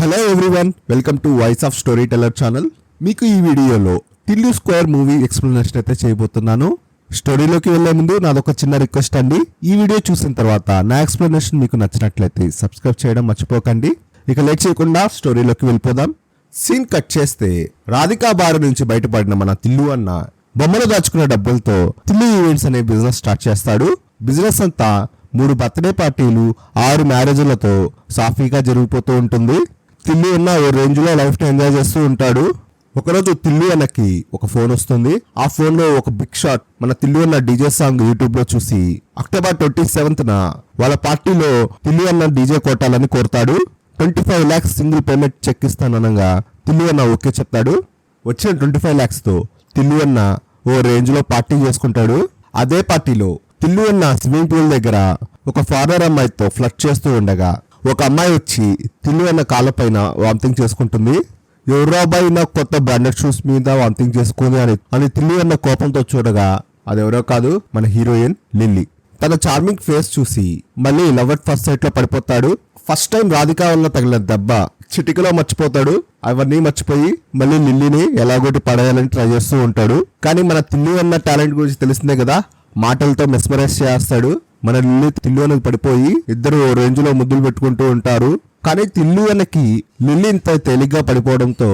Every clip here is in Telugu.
Hello everyone, welcome to voice of story teller channel. మీకు ఈ వీడియోలో టిల్లు స్క్వేర్ మూవీ ఎక్స్ప్లెనేషన్ అయితే చేయబోతున్నాను. స్టోరీలోకి వెళ్లే ముందు నాదొక చిన్న రిక్వెస్ట్ అండి. ఈ వీడియో చూసిన తర్వాత నా ఎక్స్ప్లెనేషన్ మీకు నచ్చినట్లయితే సబ్స్క్రైబ్ చేయడం మర్చిపోకండి. ఇక లేట్ చేయకుండా స్టోరీలోకి వెళ్ళిపోదాం. సీన్ కట్ చేస్తే రాధికా బారు నుంచి బయటపడిన మన తిల్లు అన్న బొమ్మలు దాచుకున్న డబ్బులతో తిల్లు ఈవెంట్స్ అనే బిజినెస్ స్టార్ట్ చేస్తాడు. బిజినెస్ అంతా 3 బర్త్డే పార్టీలు 6 మ్యారేజ్లతో సాఫీగా జరిగిపోతూ ఉంటుంది. తిల్లు అన్న ఓ రేంజ్ లో లైఫ్ ని ఎంజాయ్ చేస్తూ ఉంటాడు. ఒకరోజు తిల్లు అన్నకి ఒక ఫోన్ వస్తుంది. ఆ ఫోన్ లో ఒక బిగ్ షాట్ మన తిల్లు అన్న డీజే సాంగ్ యూట్యూబ్ లో చూసి అక్టోబర్ 27న వాళ్ళ పార్టీలో తిల్లు అన్న డీజే కొట్టాలని కోరుతాడు. 25 lakhs సింగిల్ పేమెంట్ చెక్ ఇస్తాననగా తిల్లు అన్న ఓకే చెప్తాడు. వచ్చిన 25 lakhs తో తిల్లు అన్న ఓ రేంజ్ లో పార్టీ చేసుకుంటాడు. అదే పార్టీలో తిల్లు అన్న స్విమ్మింగ్ పూల్ దగ్గర ఒక ఫారినర్ అమ్మాయితో ఫ్లర్ట్ చేస్తూ ఉండగా ఒక అమ్మాయి వచ్చి తిల్లు అన్న కాళ్ళపైన వామిటింగ్ చేసుకుంటుంది. ఎవరో అబ్బాయి నాకు కొత్త బ్రాండెడ్ షూస్ మీద వామిటింగ్ చేసుకుంది అని తిల్లు అన్న కోపంతో చూడగా అదెవరో కాదు, మన హీరోయిన్ లిల్లీ. తన చార్మింగ్ ఫేస్ చూసి మళ్ళీ లవ్ అట్ ఫస్ట్ సైట్ లో పడిపోతాడు. ఫస్ట్ టైం రాధికా వల్ల తగిలిన దెబ్బ చిటికలో మర్చిపోతాడు. అవన్నీ మర్చిపోయి మళ్ళీ లిల్లీని ఎలాగోటి పడేయాలని ట్రై చేస్తూ ఉంటాడు. కానీ మన తిల్లు అన్న టాలెంట్ గురించి తెలిసిందే కదా, మాటలతో మెస్మరైజ్ చేస్తాడు. మన లిల్లీ తిల్లు అన్నకి పడిపోయి ఇద్దరు రేంజ్ లో ముద్దులు పెట్టుకుంటూ ఉంటారు. కానీ తిల్లు అన్నకి లిల్లీ ఇంత తేలిగ్గా పడిపోవడంతో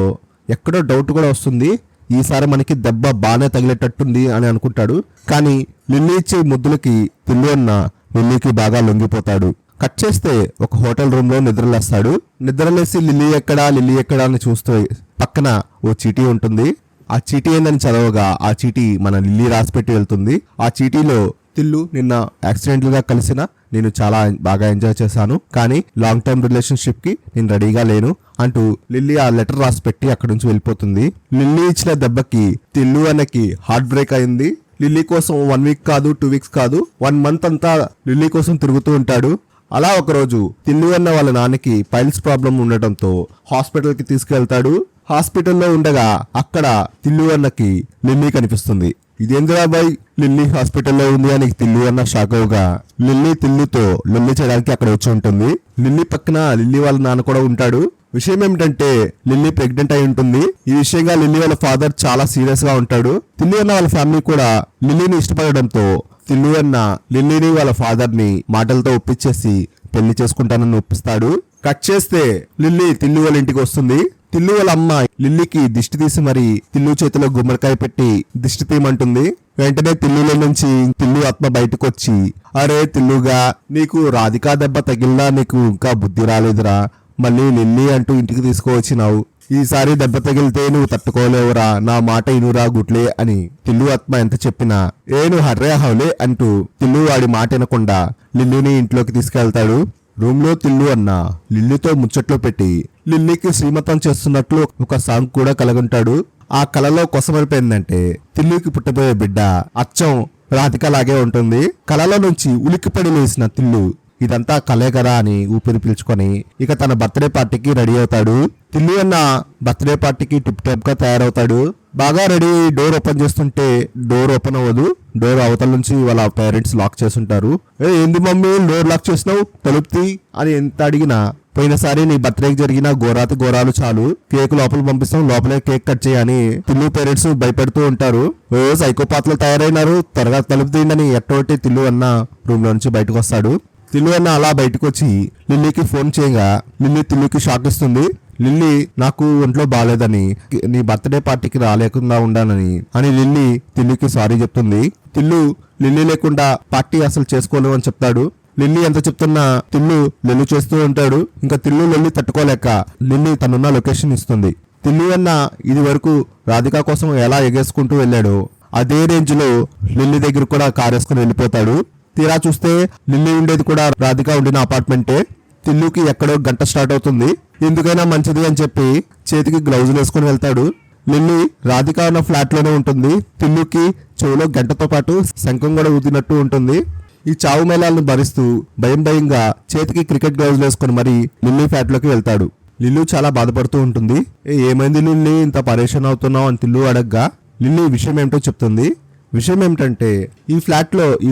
ఎక్కడో డౌట్ కూడా వస్తుంది. ఈసారి మనకి దెబ్బ బాగానే తగిలేటట్టుంది అని అనుకుంటాడు. కానీ లిల్లీ ఇచ్చే ముద్దులకి తిల్లు అన్న లిల్లీకి బాగా లొంగిపోతాడు. కట్ చేస్తే ఒక హోటల్ రూమ్ లో నిద్రలేస్తాడు. నిద్రలేసి లిల్లీ ఎక్కడా అని చూస్తూ పక్కన ఓ చీటీ ఉంటుంది. ఆ చీటీ ఏందని చదవగా ఆ చీటీ మన లిల్లీ రాసిపెట్టి వెళ్తుంది. ఆ చీటీలో తిల్లు నిన్న యాక్సిడెంటల్ గా కలిసిన నేను చాలా బాగా ఎంజాయ్ చేశాను, కానీ లాంగ్ టర్మ్ రిలేషన్షిప్ కి నేను రెడీగా లేను అంటూ లిల్లీ ఆ లెటర్ రాసి పెట్టి అక్కడి నుంచి వెళ్ళిపోతుంది. లిల్లీ ఇచ్చిన దెబ్బకి తిల్లు అన్నకి హార్ట్ బ్రేక్ అయింది. లిల్లీ కోసం 1 week కాదు, 2 weeks కాదు, 1 month అంతా లిల్లీ కోసం తిరుగుతూ ఉంటాడు. అలా ఒకరోజు తిల్లు అన్న వాళ్ళ నాన్నకి పైల్స్ ప్రాబ్లం ఉండటంతో హాస్పిటల్ కి తీసుకెళ్తాడు. హాస్పిటల్లో ఉండగా అక్కడ తిల్లు అన్నకి లిల్లీ కనిపిస్తుంది. ఇదేంద్రా బాయ్, లిల్లీ హాస్పిటల్లో ఉంది అని తిల్లు అన్న షాక్ అవగా లిల్లీ తిల్లుతో లొల్లి చేయడానికి అక్కడ వచ్చి ఉంటుంది. లిల్లీ పక్కన లిల్లీ వాళ్ళ నాన్న కూడా ఉంటాడు. విషయం ఏమిటంటే లిల్లీ ప్రెగ్నెంట్ అయి ఉంటుంది. ఈ విషయంగా లిల్లీ వాళ్ళ ఫాదర్ చాలా సీరియస్ గా ఉంటాడు. తిల్లు అన్న వాళ్ళ ఫ్యామిలీ కూడా లిల్లీని ఇష్టపడడంతో తిల్లు అన్న లిల్లీని వాళ్ళ ఫాదర్ ని మాటలతో ఒప్పించేసి పెళ్లి చేసుకుంటానని ఒప్పిస్తాడు. కట్ చేస్తే లిల్లీ తిల్లు వాళ్ళ ఇంటికి వస్తుంది. తిల్లు వాళ్ళ అమ్మ లిల్లీకి దిష్టి తీసి మరి తిల్లు చేతిలో గుమ్మడికాయ పెట్టి దిష్టి తీయమంటుంది. వెంటనే తిల్లులో నుంచి తిల్లు ఆత్మ బయటకు వచ్చి, అరే తిల్లుగా, నీకు రాధికా దెబ్బ తగిలినా నీకు ఇంకా బుద్ధి రాలేదురా, మళ్ళీ లిల్లీ అంటూ ఇంటికి తీసుకువచ్చినావు. ఈసారి దెబ్బ తగిలితే నువ్వు తట్టుకోలేవురా, నా మాట ఇనురా గుట్లే అని తిల్లు ఆత్మ ఎంత చెప్పినా ఏను హర్రే హౌలే అంటూ తిల్లు వాడి మాట వినకుండా లిల్లీని ఇంట్లోకి తీసుకెళ్తాడు. రూమ్ లో తిల్లు అన్న లిల్లీతో ముచ్చట్లో పెట్టి లిల్లీకి శ్రీమతం చేస్తున్నట్లు ఒక సాంగ్ కూడా కలగంటాడు. ఆ కలలో కొసమరిపోయిందంటే తిల్లుకి పుట్టబోయే బిడ్డ అచ్చం రాధికలాగే ఉంటుంది. కలలో నుంచి ఉలిక్కిపడి లేసిన తిల్లు ఇదంతా కలే కదా అని ఊపిరి పీల్చుకొని ఇక తన బర్త్డే పార్టీకి రెడీ అవుతాడు. తిల్లు అన్న బర్త్డే పార్టీకి టిప్ టాప్ గా తయారవుతాడు. బాగా రెడీ డోర్ ఓపెన్ చేస్తుంటే డోర్ ఓపెన్ అవ్వదు. డోర్ అవతల నుంచి వాళ్ళ పేరెంట్స్ లాక్ చేస్తుంటారు. ఏంది మమ్మీ డోర్ లాక్ చేసినావు, తలుపుతి అని ఎంత అడిగినా, పోయినసారి నీ బర్త్డేకి జరిగిన ఘోరాలు చాలు, కేక్ లోపల పంపిస్తాం, లోపలే కేక్ కట్ చేయని తిల్లు పేరెంట్స్ భయపెడుతూ ఉంటారు. సైకోపాత్లు తయారైనారు, త్వరగా తలుపు తీయండి ఎట్టోటి తిల్లు అన్న రూమ్ లో నుంచి బయటకు వస్తాడు. తిల్లు అన్న అలా బయటకు వచ్చి లిల్లీకి ఫోన్ చేయగా లిల్లీ తిల్లుకి షాక్ ఇస్తుంది. లిల్లీ నాకు ఒంట్లో బాగాలేదని, నీ బర్త్డే పార్టీకి రాలేకుండా ఉండాలని అని లిల్లీ తిల్లుకి సారీ చెప్తుంది. తిల్లు లిల్లీ లేకుండా పార్టీ అసలు చేసుకోలేవు అని చెప్తాడు. లిల్లీ ఎంత చెప్తున్నా తిల్లు లొల్లి చేస్తూ ఉంటాడు. ఇంకా తిల్లు లొల్లి తట్టుకోలేక లిల్లీ తనున్న లొకేషన్ ఇస్తుంది. తిల్లు అన్న ఇది వరకు రాధికా కోసం ఎలా ఎగేసుకుంటూ వెళ్ళాడో అదే రేంజ్ లో లిల్లీ దగ్గర కూడా కారేసుకుని వెళ్ళిపోతాడు. తీరా చూస్తే లిల్లీ ఉండేది కూడా రాధిక ఉండిన అపార్ట్మెంటే. తిల్లుకి ఎక్కడో గంట స్టార్ట్ అవుతుంది. ఎందుకైనా మంచిది అని చెప్పి చేతికి గ్లౌజులు వేసుకుని వెళ్తాడు. లిల్లీ రాధిక ఉన్న ఫ్లాట్ లోనే ఉంటుంది. తిల్లుకి చెవులో గంటతో పాటు శంఖం కూడా ఊదినట్టు ఉంటుంది. ఈ చావు మేళాలను భరిస్తూ భయంగా చేతికి క్రికెట్ గ్లౌజులు వేసుకుని మరి లిల్లీ ఫ్లాట్ లోకి వెళ్తాడు. లిల్లు చాలా బాధపడుతూ ఉంటుంది. ఏమైంది లిల్లీ, ఇంత పరేషాన్ అవుతున్నావు అని తిల్లు అడగ్గా లిల్లీ విషయం ఏమిటో చెప్తుంది. విషయం ఏమిటంటే ఈ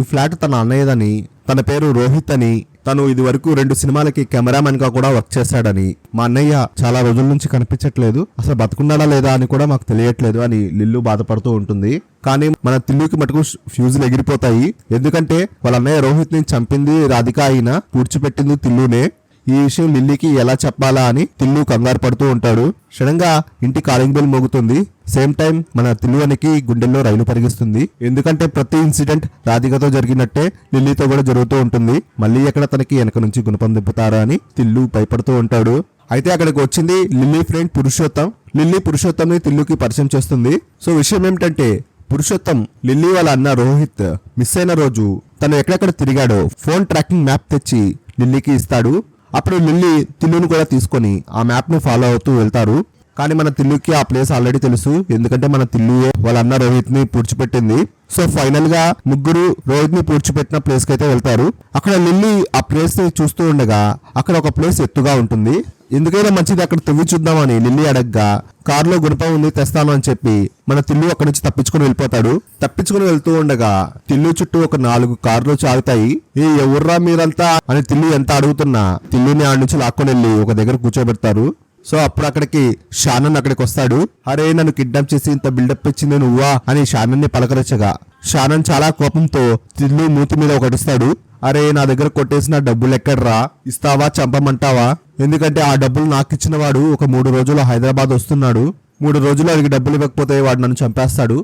ఫ్లాట్ తన అన్నయ్యదని, తన పేరు రోహిత్ అని, తను ఇది వరకు 2 సినిమాలకి కెమెరామెన్ గా కూడా వర్క్ చేశాడని, మా అన్నయ్య చాలా రోజుల నుంచి కనిపించట్లేదు, అసలు బతుకున్నాడా లేదా అని కూడా మాకు తెలియట్లేదు అని లిల్లు బాధపడుతూ ఉంటుంది. కానీ మన తిల్లుకి మటుకు ఫ్యూజులు ఎగిరిపోతాయి. ఎందుకంటే వాళ్ళ అన్నయ్య రోహిత్ ని చంపింది రాధిక అయినా పూడ్చిపెట్టింది తిల్లునే. ఈ విషయం లిల్లీకి ఎలా చెప్పాలా అని తిల్లు కంగారు పడుతూ ఉంటాడు. సడన్ గా ఇంటి కాలింగ్ బెల్ మోగుతుంది. సేమ్ టైం మన తిల్లువనికి గుండెల్లో రైలు పరిగిస్తుంది. ఎందుకంటే ప్రతి ఇన్సిడెంట్ రాధికతో జరిగినట్టే లిల్లీతో కూడా జరుగుతూ ఉంటుంది. మళ్ళీ ఎక్కడ తనకి వెనక నుంచి గుణపం దింపుతారా అని తిల్లు భయపడుతూ ఉంటాడు. అయితే అక్కడికి వచ్చింది లిల్లీ ఫ్రెండ్ పురుషోత్తం. లిల్లీ పురుషోత్తంని తిల్లుకి పరిచయం చేస్తుంది. సో విషయం ఏమిటంటే పురుషోత్తం లిల్లీ వాళ్ళ అన్న రోహిత్ మిస్ అయిన రోజు తను ఎక్కడెక్కడ తిరిగాడో ఫోన్ ట్రాకింగ్ మ్యాప్ తెచ్చి లిల్లీకి ఇస్తాడు. అప్పుడు లిల్లీ తిల్లును కూడా తీసుకొని ఆ మ్యాప్ ను ఫాలో అవుతూ వెళ్తారు. కానీ మన తిల్లుకి ఆ ప్లేస్ ఆల్రెడీ తెలుసు. ఎందుకంటే మన తిల్లుయే వాళ్ళ అన్న రోహిత్ ని పూడ్చిపెట్టింది. సో ఫైనల్ గా ముగ్గురు రోహిత్ ని పూడ్చిపెట్టిన ప్లేస్ కి అయితే వెళ్తారు. అక్కడ లిల్లీ ఆ ప్లేస్ ని చూస్తూ ఉండగా అక్కడ ఒక ప్లేస్ ఎత్తుగా ఉంటుంది. ఎందుకైనా మంచిది అక్కడ తవ్వి చూద్దామని లిల్లీ అడగ్గా కారులో గుణపం ఉంది తెస్తాను అని చెప్పి మన తిల్లు అక్కడి నుంచి తప్పించుకుని వెళ్ళిపోతాడు. తప్పించుకుని వెళ్తూ ఉండగా తిల్లు చుట్టూ ఒక 4 కార్లు చాగుతాయి. ఏ ఎవర్రా మీరంతా అని తిల్లు ఎంత అడుగుతున్నా తిల్లుని ఆడి నుంచి లాక్కొని వెళ్ళి ఒక దగ్గర కూర్చోబెడతారు. సో అప్పుడు అక్కడికి షానన్ అక్కడికి వస్తాడు. అరే నన్ను కిడ్నాప్ చేసి ఇంత బిల్డప్ ఇచ్చింది నువ్వా అని షానన్ ని పలకరించగా షానన్ చాలా కోపంతో తిల్లు మూతి మీద ఒకటిస్తాడు. అరే నా దగ్గర కొట్టేసిన డబ్బులు ఎక్కడ్రా, ఇస్తావా చంపమంటావా? ఎందుకంటే ఆ డబ్బులు నాకు ఇచ్చిన వాడు ఒక 3 రోజులు హైదరాబాద్ వస్తున్నాడు. 3 రోజులు అడిగి డబ్బులు ఇవ్వకపోతే వాడు నన్ను చంపేస్తాడు.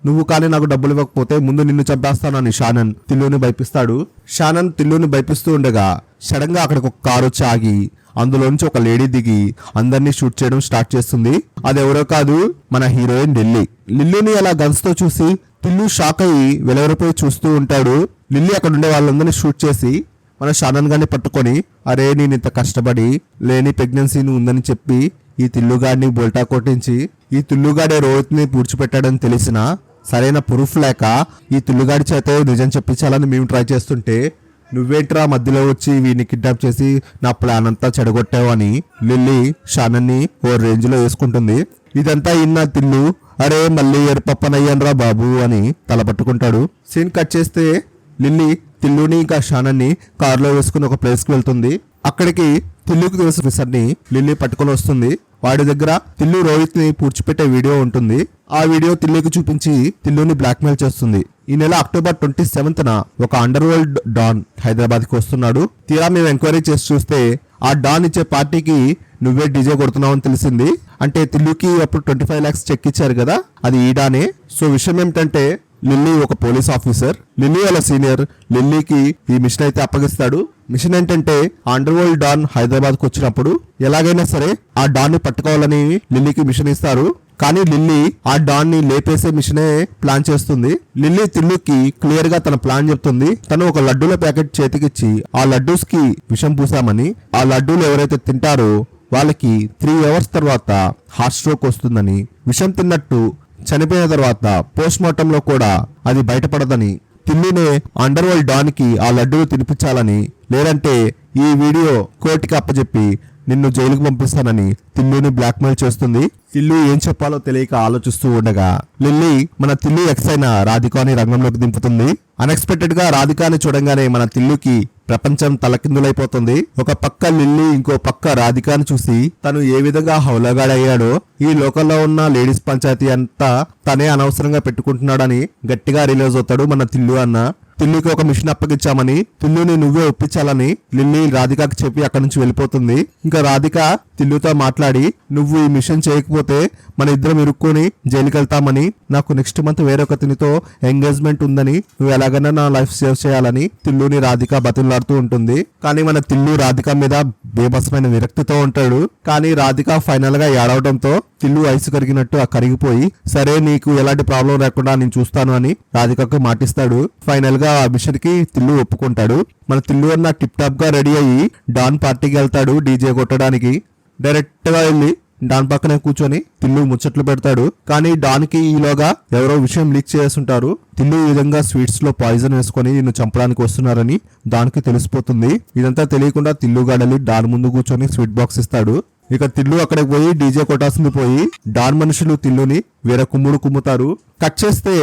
నువ్వు కానీ నాకు డబ్బులు ఇవ్వకపోతే ముందు నిన్ను చంపేస్తానని షానన్ తిల్లుని భయపిస్తాడు. షానన్ తిల్లుని భయపిస్తూ ఉండగా సడన్ గా అక్కడికి ఒక కారు వచ్చి ఆగి అందులోంచి ఒక లేడీ దిగి అందరినీ షూట్ చేయడం స్టార్ట్ చేస్తుంది. అదెవరో కాదు, మన హీరోయిన్ లిల్లీ. లిల్లీని అలా గన్స్ తో చూసి తిల్లు షాక్ అయ్యి వెలవెలపోయి చూస్తూ ఉంటాడు. లిల్లీ అక్కడ ఉండే వాళ్ళందరినీ షూట్ చేసి మన షానన్ గారిని పట్టుకొని అరే నేను ఇంత కష్టపడి లేని ప్రెగ్నెన్సీ ఉందని చెప్పి ఈ తిల్లుగాడిని బోల్టా కొట్టించి ఈ తిల్లుగాడే రోహిత్ ని పూడ్చిపెట్టాడని తెలిసిన సరైన ప్రూఫ్ లేక ఈ తిల్లుగాడి చేత నిజం చెప్పించాలని మేము ట్రై చేస్తుంటే నువ్వేంట్రా మధ్యలో వచ్చి వీడిని కిడ్నాప్ చేసి నా ప్లాన్ అంతా చెడగొట్టావు అని లిల్లీ షానన్ ని ఓ రేంజ్ లో వేసుకుంటుంది. ఇదంతా ఇన్న తిల్లు అరే మళ్ళీ ఎరుపప్పనయ్యాన్రా బాబు అని తల పట్టుకుంటాడు. సీన్ కట్ చేస్తే లిల్లీ తిల్లుని ఇంకా షానన్ ని కారులో వేసుకుని ఒక ప్లేస్ కి వెళ్తుంది. అక్కడికి తిల్లుకి తెలిసిన ఆఫీసర్ ని లిల్లీ పట్టుకొని వస్తుంది. వాడి దగ్గర తిల్లు రోహిత్ ని పూడ్చిపెట్టే వీడియో ఉంటుంది. ఆ వీడియో తిల్లుకి చూపించి తిల్లుని బ్లాక్మెయిల్ చేస్తుంది. ఈ నెల అక్టోబర్ 27న ఒక అండర్ వరల్డ్ డాన్ హైదరాబాద్ కి వస్తున్నాడు. తీరా మేము ఎంక్వైరీ చేసి చూస్తే ఆ డాన్ ఇచ్చే పార్టీకి నువ్వే డీజే కొడుతున్నావు అని తెలిసింది. అంటే తిల్లుకి అప్పుడు 25 lakhs చెక్ ఇచ్చారు కదా, అది ఈ డానే. సో విషయం ఏమిటంటే లిల్లీ ఒక పోలీస్ ఆఫీసర్. లిల్లీ వాళ్ళ సీనియర్ లిల్లీకి ఈ మిషన్ అయితే అప్పగిస్తాడు. మిషన్ ఏంటంటే అండర్ వరల్డ్ డాన్ హైదరాబాద్ కు వచ్చినప్పుడు ఎలాగైనా సరే ఆ డాన్ ని పట్టుకోవాలని లిల్లీకి మిషన్ ఇస్తారు. కానీ లిల్లీ ఆ డాన్ ని లేపేసే మిషనే ప్లాన్ చేస్తుంది. లిల్లీ తిల్లుకి క్లియర్ గా తన ప్లాన్ చెప్తుంది. తను ఒక లడ్డూల ప్యాకెట్ చేతికిచ్చి ఆ లడ్డూస్ కి విషం పూసామని, ఆ లడ్డూలు ఎవరైతే తింటారో వాళ్ళకి 3 hours తర్వాత హార్ట్ స్ట్రోక్ వస్తుందని, విషం తిన్నట్టు చనిపోయిన తర్వాత పోస్ట్ మార్టం లో కూడా అది బయటపడదని, తిల్లునే అండర్ వరల్డ్ డాన్ కి ఆ లడ్డూలు తినిపించాలని, లేదంటే ఈ వీడియో కోర్టుకి అప్పచెప్పి నిన్ను జైలుకు పంపిస్తానని తిల్లుని బ్లాక్మెయిల్ చేస్తుంది. తిల్లు ఏం చెప్పాలో తెలియక ఆలోచిస్తూ ఉండగా లిల్లీ మన తిల్లు ఎక్స్ అయిన రాధికాని రంగంలోకి దింపుతుంది. అన్ఎక్స్పెక్టెడ్ గా రాధికాని చూడంగానే మన తిల్లుకి ప్రపంచం తలకిందులైపోతుంది. ఒక పక్క లిల్లీ ఇంకో పక్క రాధికాని చూసి తను ఏ విధంగా హౌలగాడయ్యాడో, ఈ లోకంలో ఉన్న లేడీస్ పంచాయతీ అంతా తనే అనవసరంగా పెట్టుకుంటున్నాడని గట్టిగా రిలీజ్ అవుతాడు మన తిల్లు అన్న. తిల్లుకి ఒక మిషన్ అప్పగించామని, తిల్లుని నువ్వే ఒప్పించాలని లిల్లీ రాధికాకి చెప్పి అక్కడి నుంచి వెళ్ళిపోతుంది. ఇంకా రాధిక తిల్లుతో మాట్లాడి నువ్వు ఈ మిషన్ చేయకపోతే మన ఇద్దరం ఇరుక్కొని జైలుకి వెళ్తామని, నాకు నెక్స్ట్ మంత్ వేరొక తినితో ఎంగేజ్మెంట్ ఉందని, నువ్వు ఎలాగైనా నా లైఫ్ సేవ్ చేయాలని తిల్లుని రాధిక బతిలాడుతూ ఉంటుంది. కానీ మన తిల్లు రాధిక మీద బేబసమైన విరక్తితో ఉంటాడు. కానీ రాధిక ఫైనల్ గా ఏడవడంతో తిల్లు ఐసు కరిగినట్టు కరిగిపోయి సరే నీకు ఎలాంటి ప్రాబ్లం లేకుండా నేను చూస్తాను అని రాధికకు మాటిస్తాడు. ఫైనల్ గా ఆ మిషన్ కి తిల్లు ఒప్పుకుంటాడు. మన తిల్లు అన్న టిప్ టాప్ గా రెడీ అయ్యి డాన్ పార్టీకి వెళ్తాడు డీజే కొట్టడానికి. డైరెక్ట్ గా వెళ్ళి డాన్ పక్కనే కూర్చొని తిల్లు ముచ్చట్లు పెడతాడు. కానీ డాన్ కి ఈలోగా ఎవరో విషయం లీక్ చేస్తుంటారు. తిల్లు ఈ విధంగా స్వీట్స్ లో పాయిజన్ వేసుకొని నిన్ను చంపడానికి వస్తున్నారని డాన్కి తెలిసిపోతుంది. ఇదంతా తెలియకుండా తిల్లు గడలి డాన్ ముందు కూర్చొని స్వీట్ బాక్స్ ఇస్తాడు. ఇక తిల్లు అక్కడికి పోయి డీజే కొట్టాల్సింది పోయి డాన్ మనుషులు తిల్లుని వేరే కుమ్ముతారు. కట్ చేస్తే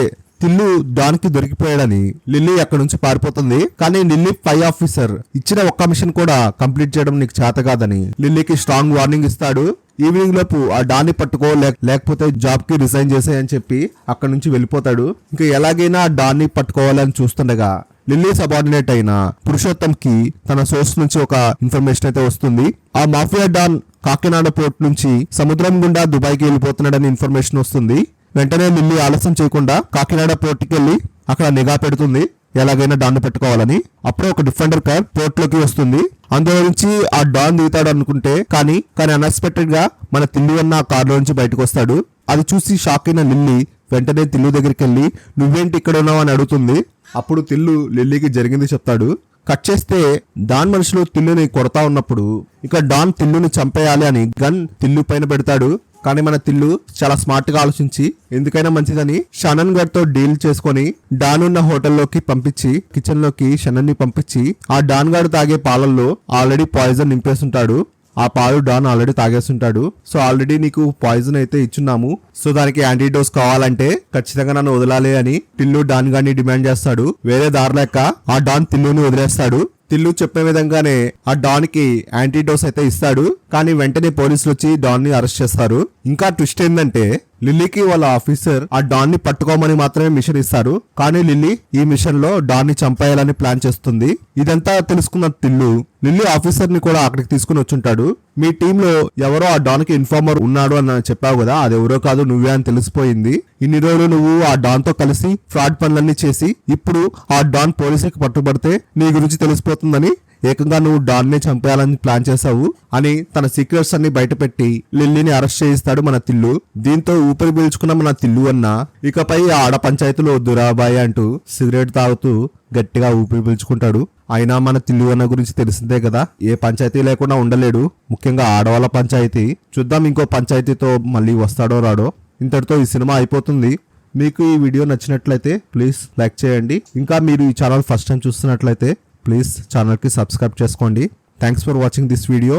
తిల్లు డాన్ కి దొరికిపోయాడని లిల్లీ అక్కడ నుంచి పారిపోతుంది. కానీ లిల్లీ పై ఆఫీసర్ ఇచ్చిన ఒక్క మిషన్ కూడా కంప్లీట్ చేయడం నీకు చేత కాదని లిల్లీకి స్ట్రాంగ్ వార్నింగ్ ఇస్తాడు. ఈవినింగ్ లోపు ఆ డాన్ని పట్టుకో లేకపోతే జాబ్ కి రిజైన్ చేసేయని చెప్పి అక్కడ నుంచి వెళ్ళిపోతాడు. ఇంకా ఎలాగైనా ఆ డాన్ని పట్టుకోవాలని చూస్తుండగా లిల్లీ సబార్డినేట్ అయిన పురుషోత్తం కి తన సోర్స్ నుంచి ఒక ఇన్ఫర్మేషన్ అయితే వస్తుంది. ఆ మాఫియా డాన్ కాకినాడ పోర్ట్ నుంచి సముద్రం గుండా దుబాయ్ కి వెళ్ళిపోతున్నాడని ఇన్ఫర్మేషన్ వస్తుంది. వెంటనే లిల్లీ ఆలస్యం చేయకుండా కాకినాడ పోర్ట్ కి వెళ్లి అక్కడ నిఘా పెడుతుంది, ఎలాగైనా డాన్ పెట్టుకోవాలని. అప్పుడే ఒక డిఫెండర్ కార్ పోర్ట్ లోకి వస్తుంది. అందులో నుంచి ఆ డాన్ దిగుతాడు అనుకుంటే కానీ అన్ఎక్స్పెక్టెడ్ గా మన తిల్లు అన్న ఆ కార్ లో నుంచి బయటకు వస్తాడు. అది చూసి షాక్ అయిన లిల్లీ వెంటనే తిల్లు దగ్గరికి వెళ్ళి నువ్వేంటి ఇక్కడ ఉన్నావు అని అడుగుతుంది. అప్పుడు తిల్లు లిల్లీకి జరిగింది చెప్తాడు. కట్ చేస్తే డాన్ మనుషులు తిల్లుని కొడతా ఉన్నప్పుడు ఇక డాన్ తిల్లుని చంపేయాలి అని గన్ తిల్లు పైన పెడతాడు. కానీ మన తిల్లు చాలా స్మార్ట్ గా ఆలోచించి ఎందుకైనా మంచిదని షనన్ గడ్ తో డీల్ చేసుకుని డాన్ ఉన్న హోటల్లోకి పంపించి కిచెన్ లోకి షనన్ ని పంపించి ఆ డాన్ గాడు తాగే పాలల్లో ఆల్రెడీ పాయిజన్ నింపేస్తుంటాడు. ఆ పాలు డాన్ ఆల్రెడీ తాగేస్తుంటాడు. సో ఆల్రెడీ నీకు పాయిజన్ అయితే ఇచ్చున్నాము, సో దానికి యాంటీడోస్ కావాలంటే ఖచ్చితంగా నన్ను వదలాలి అని తిల్లు డాన్ గారిని డిమాండ్ చేస్తాడు. వేరే దారి లేక ఆ డాన్ తిల్లుని వదిలేస్తాడు. తిల్లు చెప్పే విధంగానే ఆ డాన్ కి యాంటీడోస్ అయితే ఇస్తాడు. కానీ వెంటనే పోలీసులు వచ్చి డాన్ ని అరెస్ట్ చేస్తారు. ఇంకా ట్విస్ట్ ఏంటంటే లిల్లీకి వాళ్ళ ఆఫీసర్ ఆ డాన్ ని పట్టుకోమని మాత్రమే మిషన్ ఇస్తారు. కానీ లిల్లీ ఈ మిషన్ లో డాన్ ని చంపేయాలని ప్లాన్ చేస్తుంది. ఇదంతా తెలుసుకున్న తిల్లు లిల్లీ ఆఫీసర్ ని కూడా అక్కడికి తీసుకుని వచ్చుంటాడు. మీ టీంలో ఎవరో ఆ డాన్ కి ఇన్ఫార్మర్ ఉన్నాడు అని చెప్పావు కదా, అది ఎవరో కాదు నువ్వే అని తెలిసిపోయింది. ఇన్ని రోజులు నువ్వు ఆ డాన్ తో కలిసి ఫ్రాడ్ పనులన్నీ చేసి ఇప్పుడు ఆ డాన్ పోలీసులకు పట్టుబడితే నీ గురించి తెలిసిపోతుందని ఏకంగా నువ్వు డాన్ ని చంపేయాలని ప్లాన్ చేశావు అని తన సీక్రెట్స్ అన్ని బయటపెట్టి లిల్లీని అరెస్ట్ చేయిస్తాడు మన తిల్లు. దీంతో ఊపిరి పీల్చుకున్న మన తిల్లు అన్న ఇకపై ఆడ పంచాయతీలో దురాబాయి అంటూ సిగరెట్ తాగుతూ గట్టిగా ఊపిరి పీల్చుకుంటాడు. అయినా మన తిల్లు అన్న గురించి తెలిసిందే కదా, ఏ పంచాయతీ లేకుండా ఉండలేడు, ముఖ్యంగా ఆడవాళ్ళ పంచాయతీ. చూద్దాం ఇంకో పంచాయతీతో మళ్ళీ వస్తాడో రాడో. ఇంతటితో ఈ సినిమా అయిపోతుంది. మీకు ఈ వీడియో నచ్చినట్లయితే ప్లీజ్ లైక్ చేయండి. ఇంకా మీరు ఈ ఛానల్ ఫస్ట్ టైం చూస్తున్నట్లయితే ప్లీజ్ ఛానల్కి సబ్స్క్రైబ్ చేసుకోండి. Thanks for watching this video.